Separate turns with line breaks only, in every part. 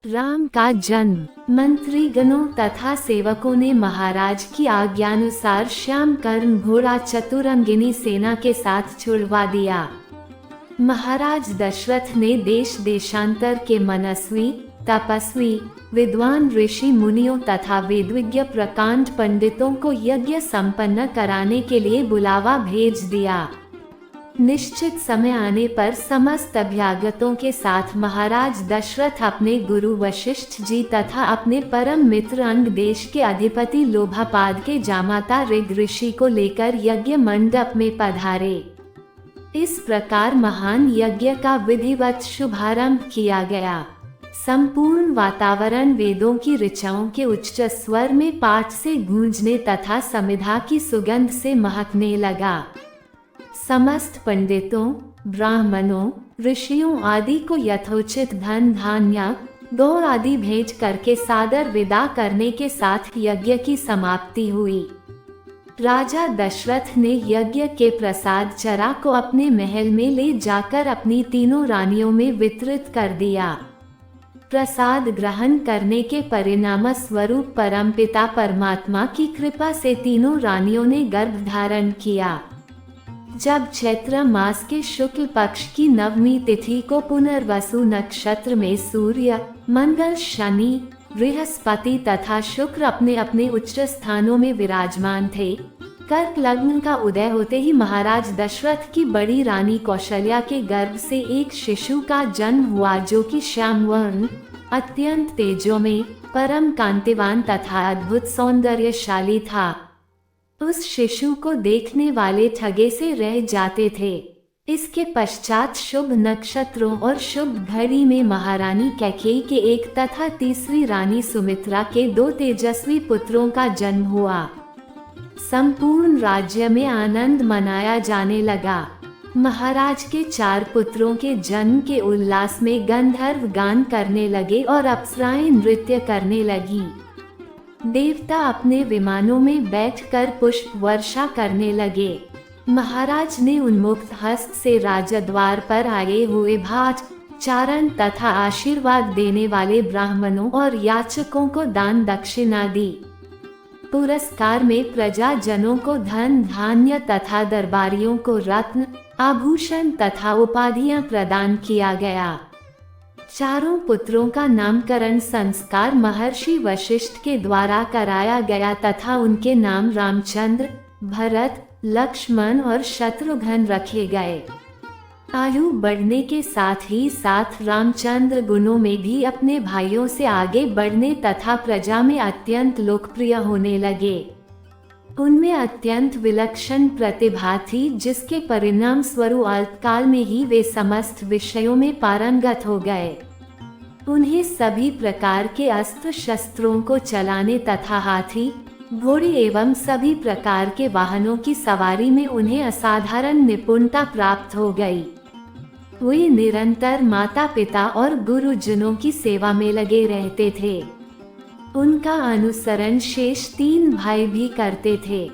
राम का जन्म। मंत्रीगणों तथा सेवकों ने महाराज की आज्ञानुसार श्याम कर्ण घोड़ा चतुरंगिनी सेना के साथ छुड़वा दिया। महाराज दशरथ ने देश देशांतर के मनस्वी, तपस्वी, विद्वान ऋषि मुनियों तथा वेदविज्ञ प्रकांड पंडितों को यज्ञ संपन्न कराने के लिए बुलावा भेज दिया। निश्चित समय आने पर समस्त अभ्यागतों के साथ महाराज दशरथ अपने गुरु वशिष्ठ जी तथा अपने परम मित्र अंग देश के अधिपति लोभापाद के जामाता ऋग ऋषि को लेकर यज्ञ मंडप में पधारे। इस प्रकार महान यज्ञ का विधिवत शुभारंभ किया गया। संपूर्ण वातावरण वेदों की ऋचाओं के उच्च स्वर में पाठ से गूंजने तथा समिधा की सुगंध से महकने लगा। समस्त पंडितों, ब्राह्मणों, ऋषियों आदि को यथोचित धन धान्य, गौ आदि भेज करके सादर विदा करने के साथ यज्ञ की समाप्ति हुई। राजा दशरथ ने यज्ञ के प्रसाद चरा को अपने महल में ले जाकर अपनी तीनों रानियों में वितरित कर दिया। प्रसाद ग्रहण करने के परिणाम स्वरूप परमपिता परमात्मा की कृपा से तीनों रानियों ने गर्भ धारण किया। जब चैत्र मास के शुक्ल पक्ष की नवमी तिथि को पुनर्वसु नक्षत्र में सूर्य, मंगल, शनि, बृहस्पति तथा शुक्र अपने अपने उच्च स्थानों में विराजमान थे, कर्क लग्न का उदय होते ही महाराज दशरथ की बड़ी रानी कौशल्या के गर्भ से एक शिशु का जन्म हुआ, जो कि श्यामवर्ण, अत्यंत तेजोमय, परम कांतिवान तथा अद्भुत सौंदर्यशाली था। उस शिशु को देखने वाले ठगे से रह जाते थे। इसके पश्चात शुभ नक्षत्रों और शुभ घड़ी में महारानी कैकेयी के एक तथा तीसरी रानी सुमित्रा के 2 तेजस्वी पुत्रों का जन्म हुआ। संपूर्ण राज्य में आनंद मनाया जाने लगा। महाराज के 4 पुत्रों के जन्म के उल्लास में गंधर्व गान करने लगे और अप्सराएं नृत्य करने लगी। देवता अपने विमानों में बैठकर पुष्प वर्षा करने लगे। महाराज ने उन्मुक्त हस्त से राजद्वार पर आए हुए भाट, चारण तथा आशीर्वाद देने वाले ब्राह्मणों और याचकों को दान दक्षिणा दी। पुरस्कार में प्रजाजनों को धन धान्य तथा दरबारियों को रत्न, आभूषण तथा उपाधियां प्रदान किया गया। चारों पुत्रों का नामकरण संस्कार महर्षि वशिष्ठ के द्वारा कराया गया तथा उनके नाम रामचंद्र, भरत, लक्ष्मण और शत्रुघ्न रखे गए। आयु बढ़ने के साथ ही साथ रामचंद्र गुणों में भी अपने भाइयों से आगे बढ़ने तथा प्रजा में अत्यंत लोकप्रिय होने लगे। उनमें अत्यंत विलक्षण प्रतिभा थी, जिसके परिणाम स्वरूप अल्पकाल में ही वे समस्त विषयों में पारंगत हो गए। उन्हें सभी प्रकार के अस्त्र शस्त्रों को चलाने तथा हाथी, घोड़े एवं सभी प्रकार के वाहनों की सवारी में उन्हें असाधारण निपुणता प्राप्त हो गई। वे निरंतर माता पिता और गुरुजनों की सेवा में लगे रहते थे। उनका अनुसरण शेष 3 भाई भी करते थे।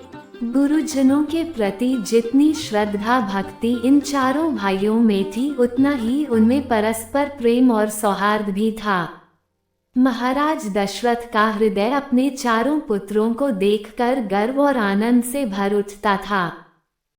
गुरुजनों के प्रति जितनी श्रद्धा भक्ति इन चारों भाइयों में थी, उतना ही उनमें परस्पर प्रेम और सौहार्द भी था। महाराज दशरथ का हृदय अपने चारों पुत्रों को देखकर गर्व और आनंद से भर उठता था।